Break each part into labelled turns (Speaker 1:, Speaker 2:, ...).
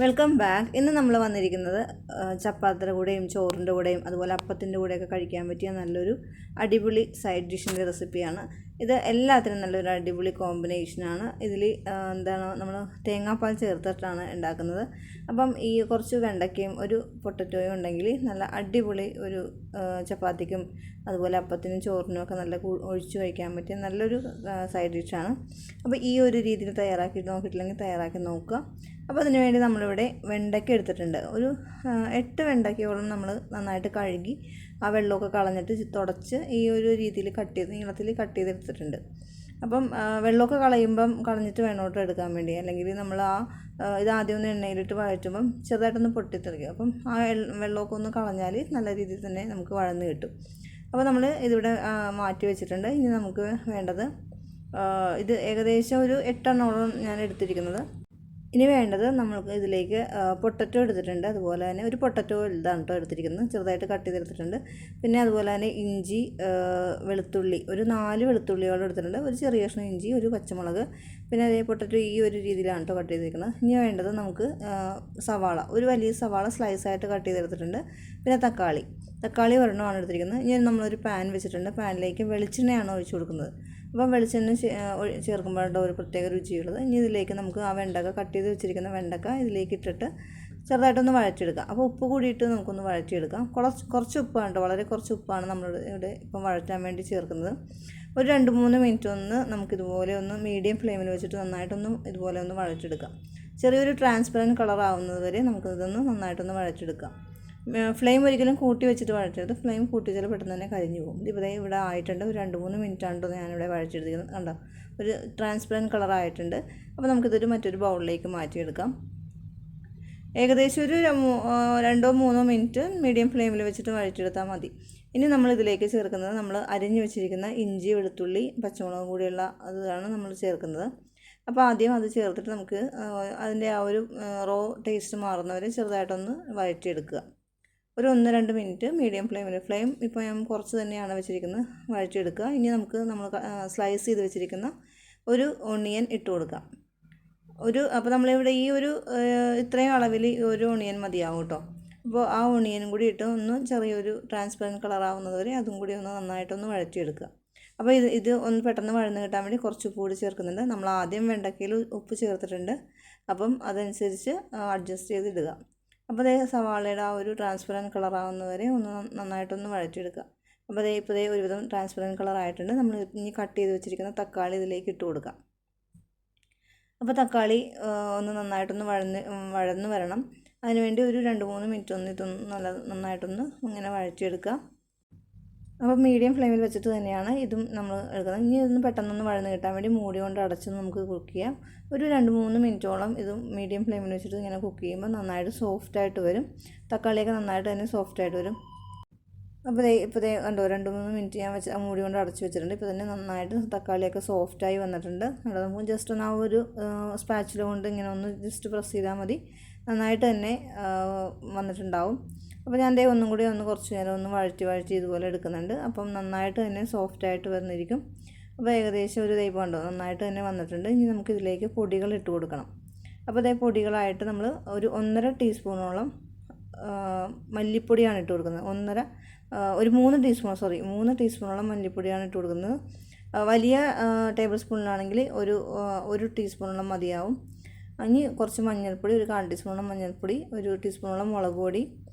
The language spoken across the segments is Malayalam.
Speaker 1: Welcome back. ഇന്ന് നമ്മൾ വന്നിരിക്കുന്നത് ചപ്പാത്തിയുടെ കൂടെയും ചോറിൻ്റെ കൂടെയും അതുപോലെ അപ്പത്തിൻ്റെ കൂടെയൊക്കെ കഴിക്കാൻ പറ്റിയ നല്ലൊരു അടിപൊളി സൈഡ് ഡിഷിൻ്റെ റെസിപ്പിയാണ്. ഇത് എല്ലാത്തിനും നല്ലൊരു അടിപൊളി കോമ്പിനേഷനാണ്. ഇതിൽ നമ്മൾ തേങ്ങാപ്പാൽ ചേർത്തിട്ടാണ് ഉണ്ടാക്കുന്നത്. അപ്പം ഈ കുറച്ച് വെണ്ടയ്ക്കയും ഒരു പൊട്ടറ്റോയും ഉണ്ടെങ്കിൽ നല്ല അടിപൊളി ഒരു ചപ്പാത്തിക്കും അതുപോലെ അപ്പത്തിനും ചോറിനും ഒക്കെ നല്ല ഒഴിച്ച് കഴിക്കാൻ പറ്റിയ നല്ലൊരു സൈഡ് ഡിഷാണ്. അപ്പോൾ ഈ ഒരു രീതിയിൽ നോക്കിയിട്ടില്ലെങ്കിൽ തയ്യാറാക്കി നോക്കുക. അപ്പോൾ അതിന് വേണ്ടി നമ്മളിവിടെ വെണ്ടയ്ക്ക എടുത്തിട്ടുണ്ട്. ഒരു 8 വെണ്ടയ്ക്കയോളം നമ്മൾ നന്നായിട്ട് കഴുകി ആ വെള്ളമൊക്കെ കളഞ്ഞിട്ട് തുടച്ച് ഈ ഒരു രീതിയിൽ നീളത്തിൽ കട്ട് ചെയ്തെടുത്തിട്ടുണ്ട്. അപ്പം വെള്ളമൊക്കെ കളഞ്ഞിട്ട് വേണോട്ട് എടുക്കാൻ വേണ്ടി, അല്ലെങ്കിൽ നമ്മൾ ഇത് ആദ്യം ഒന്ന് എണ്ണയിലിട്ട് വഴറ്റുമ്പം ചെറുതായിട്ടൊന്ന് പൊട്ടിത്തെറിക്കും. അപ്പം ആ വെള്ളമൊക്കെ ഒന്ന് കളഞ്ഞാൽ നല്ല രീതിയിൽ തന്നെ നമുക്ക് വഴന്ന് കിട്ടും. അപ്പോൾ നമ്മൾ ഇതിവിടെ മാറ്റി വെച്ചിട്ടുണ്ട്. ഇനി നമുക്ക് വേണ്ടത് ഇത് ഏകദേശം ഒരു 8 എണ്ണോളം ഞാൻ എടുത്തിരിക്കുന്നത്. ഇനി വേണ്ടത് നമ്മൾക്ക് ഇതിലേക്ക് പൊട്ടറ്റോ എടുത്തിട്ടുണ്ട്. അതുപോലെ തന്നെ ഒരു പൊട്ടറ്റോ ഇതാണ് കേട്ടോ എടുത്തിരിക്കുന്നത്, ചെറുതായിട്ട് കട്ട് ചെയ്തെടുത്തിട്ടുണ്ട്. പിന്നെ അതുപോലെ തന്നെ ഇഞ്ചി, വെളുത്തുള്ളി, ഒരു 4 വെളുത്തുള്ളിയോളം എടുത്തിട്ടുണ്ട്. ഒരു ചെറിയ കഷ്ണം ഇഞ്ചി, ഒരു പച്ചമുളക്, പിന്നെ അതേ പൊട്ടറ്റോ ഈ ഒരു രീതിയിലാണ് കേട്ടോ കട്ട് ചെയ്തിരിക്കുന്നത്. ഇനി വേണ്ടത് നമുക്ക് സവാള, ഒരു വലിയ സവാള സ്ലൈസായിട്ട് കട്ട് ചെയ്തെടുത്തിട്ടുണ്ട്. പിന്നെ തക്കാളി ഒരെണ്ണമാണ് എടുത്തിരിക്കുന്നത്. ഇനി നമ്മളൊരു പാൻ വെച്ചിട്ടുണ്ട്. പാനിലേക്ക് വെളിച്ചെണ്ണയാണ് ഒഴിച്ചു കൊടുക്കുന്നത്. അപ്പം വെളിച്ചെണ്ണ ചേർക്കുമ്പോഴാണ് ഒരു പ്രത്യേക രുചിയുള്ളത്. ഇനി ഇതിലേക്ക് നമുക്ക് ആ വെണ്ടക്ക, കട്ട് ചെയ്ത് വെച്ചിരിക്കുന്ന വെണ്ടക്ക ഇതിലേക്ക് ഇട്ടിട്ട് ചെറുതായിട്ടൊന്ന് വഴറ്റിയെടുക്കാം. അപ്പോൾ ഉപ്പ് കൂടിയിട്ട് നമുക്കൊന്ന് വഴറ്റിയെടുക്കാം. കുറച്ച് ഉപ്പാണ് കേട്ടോ, വളരെ കുറച്ച് ഉപ്പാണ് നമ്മളിവിടെ ഇപ്പം വഴറ്റാൻ വേണ്ടി ചേർക്കുന്നത്. ഒരു 2-3 മിനിറ്റ് നമുക്കിതുപോലെ ഒന്ന് മീഡിയം ഫ്ലെയിമിൽ വെച്ചിട്ട് നന്നായിട്ടൊന്ന് ഇതുപോലെ ഒന്ന് വഴറ്റിയെടുക്കാം. ചെറിയൊരു ട്രാൻസ്പെറൻറ്റ് കളർ ആവുന്നത് വരെ നമുക്കിതൊന്ന് നന്നായിട്ടൊന്ന് വഴറ്റിയെടുക്കാം. ഫ്ലെയിം ഒരിക്കലും കൂട്ടി വെച്ചിട്ട് വഴറ്റരുത്. ഫ്ലെയിം കൂട്ടി വെച്ചാൽ പെട്ടെന്ന് തന്നെ കരിഞ്ഞു പോകും. ഇവിടെ ആയിട്ടുണ്ട്. ഒരു 2-3 മിനിറ്റ് ആണ്ടോ ഞാനിവിടെ വഴറ്റിയെടുക്കുന്നത്. കണ്ടോ, ഒരു ട്രാൻസ്പെറൻറ്റ് കളർ ആയിട്ടുണ്ട്. അപ്പോൾ നമുക്കിതൊരു മറ്റൊരു ബൗളിലേക്ക് മാറ്റിയെടുക്കാം. ഏകദേശം ഒരു 2-3 മിനിറ്റ് മീഡിയം ഫ്ലെയിമിൽ വെച്ചിട്ട് വഴറ്റിയെടുത്താൽ മതി. ഇനി നമ്മളിതിലേക്ക് ചേർക്കുന്നത് നമ്മൾ അരിഞ്ഞു വെച്ചിരിക്കുന്ന ഇഞ്ചി, വെളുത്തുള്ളി, പച്ചമുളക് കൂടിയുള്ള അതാണ് നമ്മൾ ചേർക്കുന്നത്. അപ്പോൾ ആദ്യം അത് ചേർത്തിട്ട് നമുക്ക് അതിൻ്റെ ആ ഒരു റോ ടേസ്റ്റ് മാറുന്നവരെ ചെറുതായിട്ടൊന്ന് വഴറ്റിയെടുക്കുക. ഒരു 1-2 മിനിറ്റ് മീഡിയം ഫ്ലെയിം ഇപ്പോൾ ഞാൻ കുറച്ച് തന്നെയാണ് വെച്ചിരിക്കുന്നത്, വഴറ്റിയെടുക്കുക. ഇനി നമ്മൾ സ്ലൈസ് ചെയ്ത് വെച്ചിരിക്കുന്ന ഒരു ഓണിയൻ ഇട്ട് കൊടുക്കാം. അപ്പോൾ നമ്മളിവിടെ ഈ ഒരു ഇത്രയും അളവിൽ ഒരു ഓണിയൻ മതിയാവും കേട്ടോ. അപ്പോൾ ആ ഓണിയനും കൂടി ഇട്ട് ഒന്ന് ചെറിയൊരു ട്രാൻസ്പെറൻറ്റ് കളറാവുന്നത് വരെ അതും കൂടി ഒന്ന് നന്നായിട്ടൊന്ന് വഴറ്റിയെടുക്കുക. അപ്പോൾ ഇത് ഒന്ന് പെട്ടെന്ന് വഴന്ന് കിട്ടാൻ വേണ്ടി കുറച്ച് ഉപ്പ് കൂടി ചേർക്കുന്നുണ്ട്. നമ്മൾ ആദ്യം വെണ്ടയ്ക്കയിൽ ഉപ്പ് ചേർത്തിട്ടുണ്ട്. അപ്പം അതനുസരിച്ച് അഡ്ജസ്റ്റ് ചെയ്തിടുക. അപ്പോൾ അതേ സവാളയുടെ ആ ഒരു ട്രാൻസ്പെറൻറ്റ് കളറാവുന്നവരെ ഒന്ന് നന്നായിട്ടൊന്ന് വഴറ്റിയെടുക്കുക. അപ്പോൾ ഇപ്പോൾ ഒരുവിധം ട്രാൻസ്പെറൻറ്റ് കളർ ആയിട്ടുണ്ട്. നമ്മൾ ഇനി കട്ട് ചെയ്ത് വെച്ചിരിക്കുന്ന തക്കാളി ഇതിലേക്ക് ഇട്ട് കൊടുക്കാം. അപ്പോൾ തക്കാളി ഒന്ന് നന്നായിട്ടൊന്ന് വഴന്ന് വരണം. അതിനുവേണ്ടി ഒരു 2-3 മിനിറ്റ് ഇതൊന്ന് നന്നായിട്ടൊന്ന് ഇങ്ങനെ വഴറ്റിയെടുക്കുക. അപ്പോൾ മീഡിയം ഫ്ലെയിമിൽ വെച്ചിട്ട് തന്നെയാണ് ഇതും നമ്മൾ എടുക്കുന്നത്. ഇനി ഇതൊന്ന് പെട്ടെന്നൊന്ന് വഴന്ന് കിട്ടാൻ വേണ്ടി മൂടി കൊണ്ട് അടച്ചൊന്ന് നമുക്ക് കുക്ക് ചെയ്യാം. ഒരു 2-3 മിനിറ്റോളം ഇത് മീഡിയം ഫ്ലെയിമിൽ വെച്ചിട്ട് ഇങ്ങനെ കുക്ക് ചെയ്യുമ്പോൾ നന്നായിട്ട് സോഫ്റ്റായിട്ട് വരും. തക്കാളിയൊക്കെ നന്നായിട്ട് തന്നെ സോഫ്റ്റായിട്ട് വരും. അപ്പോൾ ഇപ്പോൾ കണ്ടോ, 2-3 മിനിറ്റ് ഞാൻ മൂടി കൊണ്ട് അടച്ച് വെച്ചിട്ടുണ്ട്. ഇപ്പോൾ തന്നെ നന്നായിട്ട് തക്കാളിയൊക്കെ സോഫ്റ്റായി വന്നിട്ടുണ്ട്. അവിടെ നമുക്ക് ജസ്റ്റ് ഒന്ന് ആ ഒരു സ്പാച്ചില കൊണ്ട് ഇങ്ങനെ ഒന്ന് ജസ്റ്റ് പ്രസ് ചെയ്താൽ മതി, നന്നായിട്ട് തന്നെ വന്നിട്ടുണ്ടാവും. അപ്പോൾ ഞാൻ ഒന്നും കൂടി കുറച്ച് നേരം ഒന്ന് വഴറ്റി ഇതുപോലെ എടുക്കുന്നുണ്ട്. അപ്പം നന്നായിട്ട് തന്നെ സോഫ്റ്റായിട്ട് വന്നിരിക്കും. അപ്പോൾ ഏകദേശം ഒരു കണ്ടോ നന്നായിട്ട് തന്നെ വന്നിട്ടുണ്ട്. ഇനി നമുക്കിതിലേക്ക് പൊടികൾ ഇട്ട് കൊടുക്കണം. അപ്പോൾ പൊടികളായിട്ട് നമ്മൾ ഒരു 1.5 ടീസ്പൂണോളം മല്ലിപ്പൊടിയാണ് ഇട്ട് കൊടുക്കുന്നത്. ഒരു 3 ടീസ്പൂണോളം മല്ലിപ്പൊടിയാണ് ഇട്ട് കൊടുക്കുന്നത്. വലിയ ടേബിൾ സ്പൂണിലാണെങ്കിൽ ഒരു ടീസ്പൂണോളം മതിയാവും. ഇനി കുറച്ച് മഞ്ഞൾപ്പൊടി, ഒരു 1/4 ടീസ്പൂണോളം മഞ്ഞൾപ്പൊടി, ഒരു ടീസ്പൂണോളം മുളക് പൊടി,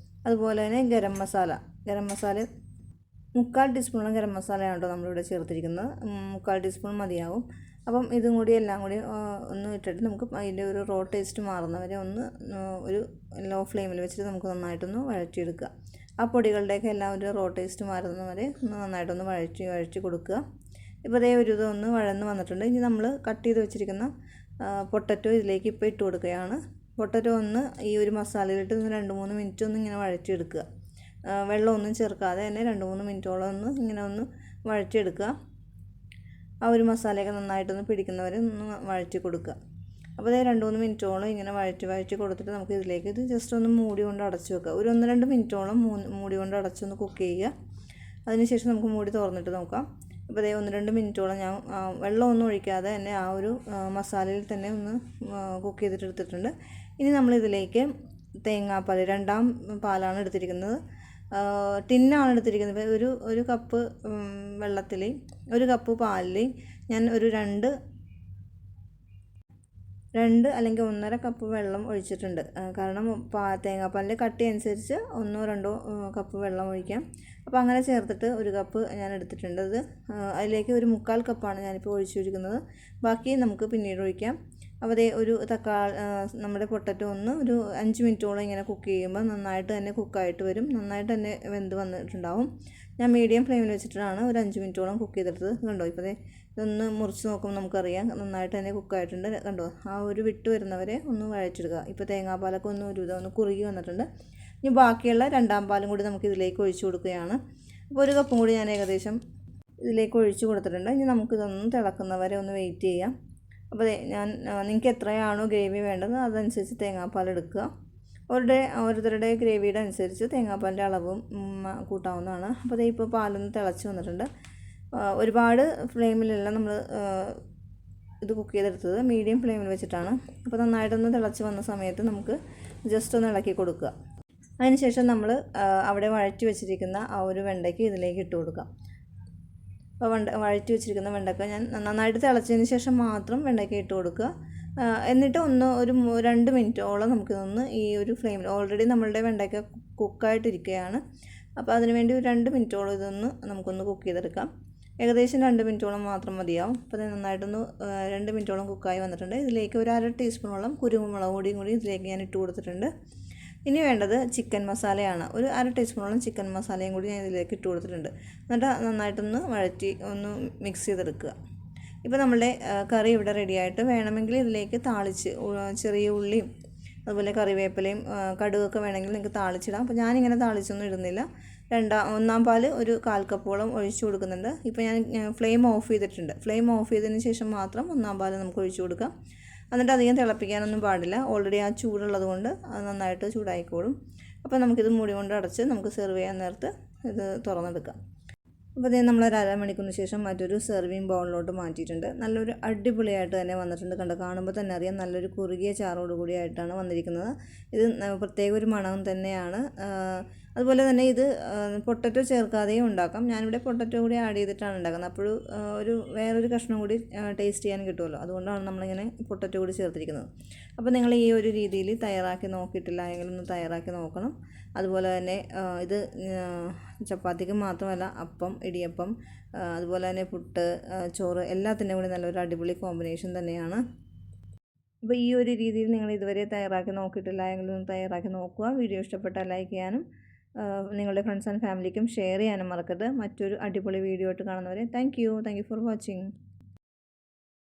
Speaker 1: അതുപോലെ തന്നെ ഗരം മസാല 3/4 ടീസ്പൂണോളം ഗരം മസാലയാണ് കേട്ടോ നമ്മളിവിടെ ചേർത്തിരിക്കുന്നത്. 3/4 ടീസ്പൂൺ മതിയാവും. അപ്പം ഇതും കൂടി എല്ലാം കൂടി ഒന്ന് ഇട്ടിട്ട് നമുക്ക് അതിൻ്റെ ഒരു റോ ടേസ്റ്റ് മാറുന്നവരെ ഒരു ലോ ഫ്ലെയിമിൽ വെച്ചിട്ട് നമുക്ക് നന്നായിട്ടൊന്ന് വഴറ്റിയെടുക്കുക. ആ പൊടികളുടെയൊക്കെ എല്ലാം ഒരു റോ ടേസ്റ്റ് മാറുന്നവരെ നന്നായിട്ടൊന്ന് വഴറ്റി കൊടുക്കുക. ഇപ്പോൾ ഇതൊന്ന് വഴന്ന് വന്നിട്ടുണ്ട്. ഇനി നമ്മൾ കട്ട് ചെയ്ത് വെച്ചിരിക്കുന്ന പൊട്ടറ്റോ ഇതിലേക്ക് ഇപ്പോൾ ഇട്ട് കൊടുക്കുകയാണ്. പൊട്ടറ്റോ ഈ ഒരു മസാലയിലിട്ട് 2-3 മിനിറ്റ് ഇങ്ങനെ വഴറ്റിയെടുക്കുക. വെള്ളമൊന്നും ചേർക്കാതെ തന്നെ 2-3 മിനിറ്റോളം ഇങ്ങനെ വഴറ്റിയെടുക്കുക. ആ ഒരു മസാലയൊക്കെ നന്നായിട്ടൊന്ന് പിടിക്കുന്നവരെ ഒന്ന് വഴറ്റി കൊടുക്കുക. അപ്പോൾ 2-3 മിനിറ്റോളം ഇങ്ങനെ വഴറ്റി കൊടുത്തിട്ട് നമുക്ക് ഇതിലേക്ക് ഇത് ജസ്റ്റ് ഒന്ന് മൂടി കൊണ്ട് അടച്ചു വെക്കുക. ഒരു 1-2 മിനിറ്റോളം മൂടി കൊണ്ട് അടച്ചൊന്ന് കുക്ക് ചെയ്യുക. അതിനുശേഷം നമുക്ക് മൂടി തുറന്നിട്ട് നോക്കാം. അപ്പോൾ 1-2 മിനിറ്റോളം ഞാൻ വെള്ളമൊന്നും ഒഴിക്കാതെ തന്നെ ആ ഒരു മസാലയിൽ തന്നെ ഒന്ന് കുക്ക് ചെയ്തിട്ട് എടുത്തിട്ടുണ്ട്. ഇനി നമ്മളിതിലേക്ക് തേങ്ങാപ്പാൽ, രണ്ടാം പാലാണ് എടുത്തിരിക്കുന്നത്. ടിന്നാണ് എടുത്തിരിക്കുന്നത്. ഒരു കപ്പ് വെള്ളത്തിൽ, ഒരു കപ്പ് പാലിൽ ഞാൻ ഒരു രണ്ട് അല്ലെങ്കിൽ 1.5 കപ്പ് വെള്ളം ഒഴിച്ചിട്ടുണ്ട്. കാരണം തേങ്ങാപ്പാലിൻ്റെ കട്ടി അനുസരിച്ച് 1-2 കപ്പ് വെള്ളം ഒഴിക്കാം. അപ്പോൾ അങ്ങനെ ചേർത്തിട്ട് ഒരു കപ്പ് ഞാൻ എടുത്തിട്ടുണ്ട്. അതിലേക്ക് ഒരു 1/4 കപ്പാണ് ഞാനിപ്പോൾ ഒഴിച്ചിരിക്കുന്നത്. ബാക്കി നമുക്ക് പിന്നീട് ഒഴിക്കാം. അപ്പോൾ അതേ ഒരു നമ്മുടെ പൊട്ടറ്റോ ഒരു 5 മിനിറ്റോളം ഇങ്ങനെ കുക്ക് ചെയ്യുമ്പോൾ നന്നായിട്ട് തന്നെ കുക്കായിട്ട് വരും. നന്നായിട്ട് തന്നെ വെന്ത് വന്നിട്ടുണ്ടാവും. ഞാൻ മീഡിയം ഫ്ലെയിമിൽ വെച്ചിട്ടാണ് ഒരു 5 മിനിറ്റോളം കുക്ക് ചെയ്തെടുത്തത്. കണ്ടോ, ഇപ്പോൾ ഇതൊന്ന് മുറിച്ച് നോക്കുമ്പോൾ നമുക്കറിയാം നന്നായിട്ട് തന്നെ കുക്കായിട്ടുണ്ട്. കണ്ടോ, ആ ഒരു വിട്ട് വരുന്നവരെ ഒന്ന് വഴച്ചെടുക്കുക. ഇപ്പോൾ തേങ്ങാപ്പാലൊക്കെ ഒന്ന് കുറുകി വന്നിട്ടുണ്ട്. ഇനി ബാക്കിയുള്ള രണ്ടാം പാലും കൂടി നമുക്ക് ഇതിലേക്ക് ഒഴിച്ചു കൊടുക്കുകയാണ്. അപ്പോൾ ഒരു കപ്പും കൂടി ഞാൻ ഏകദേശം ഇതിലേക്ക് ഒഴിച്ചു കൊടുത്തിട്ടുണ്ട്. ഇനി നമുക്കിതൊന്ന് തിളക്കുന്നവരെ ഒന്ന് വെയിറ്റ് ചെയ്യാം. അപ്പോൾ നിങ്ങൾക്ക് എത്രയാണോ ഗ്രേവി വേണ്ടത് അതനുസരിച്ച് തേങ്ങാപ്പാൽ എടുക്കുക. ഓരോരുത്തരുടെ ഗ്രേവിയുടെ അനുസരിച്ച് തേങ്ങാപ്പാലിൻ്റെ അളവും കൂട്ടാവുന്നതാണ്. അപ്പോൾ ഇപ്പോൾ പാലൊന്ന് തിളച്ച് വന്നിട്ടുണ്ട്. ഒരുപാട് ഫ്ലെയിമിലല്ല നമ്മൾ ഇത് കുക്ക് ചെയ്തെടുത്തത്, മീഡിയം ഫ്ലെയിമിൽ വെച്ചിട്ടാണ്. അപ്പോൾ നന്നായിട്ടൊന്ന് തിളച്ച് വന്ന സമയത്ത് നമുക്ക് ജസ്റ്റ് ഒന്ന് ഇളക്കി കൊടുക്കുക. അതിനുശേഷം നമ്മൾ അവിടെ വഴറ്റി വെച്ചിരിക്കുന്ന ആ ഒരു വെണ്ടയ്ക്ക് ഇതിലേക്ക് ഇട്ട് കൊടുക്കാം. അപ്പോൾ വഴറ്റി വെച്ചിരിക്കുന്ന വെണ്ടയ്ക്ക ഞാൻ നന്നായിട്ട് തിളച്ചതിന് ശേഷം മാത്രം വെണ്ടയ്ക്ക ഇട്ട് കൊടുക്കുക. എന്നിട്ട് ഒരു 2 മിനിറ്റോളം നമുക്കിതൊന്ന് ഈ ഒരു ഫ്ലെയിമിൽ, ഓൾറെഡി നമ്മളുടെ വെണ്ടയ്ക്ക കുക്കായിട്ടിരിക്കുകയാണ്. അപ്പോൾ അതിനുവേണ്ടി ഒരു 2 മിനിറ്റോളം ഇതൊന്ന് നമുക്കൊന്ന് കുക്ക് ചെയ്തെടുക്കാം. ഏകദേശം 2 മിനിറ്റോളം മാത്രം മതിയാവും. അപ്പോൾ അത് നന്നായിട്ടൊന്ന് 2 മിനിറ്റോളം കുക്കായി വന്നിട്ടുണ്ട്. ഇതിലേക്ക് ഒരു 1/2 ടീസ്പൂണോളം കുരുമുളക് പൊടിയും കൂടി ഇതിലേക്ക് ഞാൻ ഇട്ട് കൊടുത്തിട്ടുണ്ട്. ഇനി വേണ്ടത് ചിക്കൻ മസാലയാണ്. ഒരു 1/2 ടീസ്പൂണോളം ചിക്കൻ മസാലയും കൂടി ഞാൻ ഇതിലേക്ക് ഇട്ട് കൊടുത്തിട്ടുണ്ട്. എന്നിട്ട് നന്നായിട്ടൊന്ന് വഴറ്റി ഒന്ന് മിക്സ് ചെയ്തെടുക്കുക. ഇപ്പോൾ നമ്മളുടെ കറി ഇവിടെ റെഡിയായിട്ട്, വേണമെങ്കിൽ ഇതിലേക്ക് താളിച്ച് ചെറിയ ഉള്ളിയും അതുപോലെ കറിവേപ്പിലയും കടുകൊക്കെ വേണമെങ്കിൽ നിങ്ങൾക്ക് താളിച്ചിടാം. അപ്പോൾ ഞാനിങ്ങനെ താളിച്ചൊന്നും ഇടുന്നില്ല. ഒന്നാം പാൽ ഒരു 1/4 കപ്പോളം ഒഴിച്ചു കൊടുക്കുന്നുണ്ട്. ഇപ്പോൾ ഞാൻ ഫ്ലെയിം ഓഫ് ചെയ്തിട്ടുണ്ട്. ഫ്ലെയിം ഓഫ് ചെയ്തതിന് ശേഷം മാത്രം ഒന്നാം പാൽ നമുക്ക് ഒഴിച്ചു കൊടുക്കാം. എന്നിട്ട് അധികം തിളപ്പിക്കാനൊന്നും പാടില്ല. ഓൾറെഡി ആ ചൂടുള്ളത് കൊണ്ട് അത് നന്നായിട്ട് ചൂടായിക്കോളും. അപ്പോൾ നമുക്കിത് മൂടി കൊണ്ട് അടച്ച് നമുക്ക് സെർവ് ചെയ്യാൻ നേരത്ത് ഇത് തുറന്നെടുക്കാം. അപ്പോൾ ഇത് നമ്മൾ ഒരു 1/2 മണിക്കൂറിന് ശേഷം മറ്റൊരു സെർവിങ് ബൗളിലോട്ട് മാറ്റിയിട്ടുണ്ട്. നല്ലൊരു അടിപൊളിയായിട്ട് തന്നെ വന്നിട്ടുണ്ട്. കാണുമ്പോൾ തന്നെ അറിയാം നല്ലൊരു കുറുകിയ ചാറോട് കൂടിയായിട്ടാണ് വന്നിരിക്കുന്നത്. ഇത് പ്രത്യേക ഒരു മണം തന്നെയാണ്. അതുപോലെ തന്നെ ഇത് പൊട്ടറ്റോ ചേർക്കാതെയും ഉണ്ടാക്കാം. ഞാനിവിടെ പൊട്ടറ്റോ കൂടി ആഡ് ചെയ്തിട്ടാണ് ഉണ്ടാക്കുന്നത്. അപ്പോൾ വേറൊരു കഷ്ണം കൂടി ടേസ്റ്റ് ചെയ്യാൻ കിട്ടുമല്ലോ. അതുകൊണ്ടാണ് നമ്മളിങ്ങനെ പൊട്ടറ്റോ കൂടി ചേർത്തിരിക്കുന്നത്. അപ്പോൾ നിങ്ങൾ ഈ ഒരു രീതിയിൽ തയ്യാറാക്കി നോക്കിയിട്ടില്ല എങ്കിൽ ഒന്ന് തയ്യാറാക്കി നോക്കണം. അതുപോലെ തന്നെ ഇത് ചപ്പാത്തിക്ക് മാത്രമല്ല, അപ്പം, ഇടിയപ്പം, അതുപോലെ തന്നെ പുട്ട്, ചോറ് എല്ലാത്തിൻ്റെ കൂടി നല്ലൊരു അടിപൊളി കോമ്പിനേഷൻ തന്നെയാണ്. അപ്പോൾ ഈ ഒരു രീതിയിൽ നിങ്ങൾ ഇതുവരെ തയ്യാറാക്കി നോക്കിയിട്ടില്ല എങ്കിൽ ഒന്ന് തയ്യാറാക്കി നോക്കുക. വീഡിയോ ഇഷ്ടപ്പെട്ടാൽ ലൈക്ക് ചെയ്യാനും നിങ്ങളുടെ ഫ്രണ്ട്സ് ആൻഡ് ഫാമിലിക്കും ഷെയർ ചെയ്യാനും മറക്കരുത്. മറ്റൊരു അടിപൊളി വീഡിയോ ആയിട്ട് കാണുന്നവരെ താങ്ക് യു ഫോർ വാച്ചിങ്.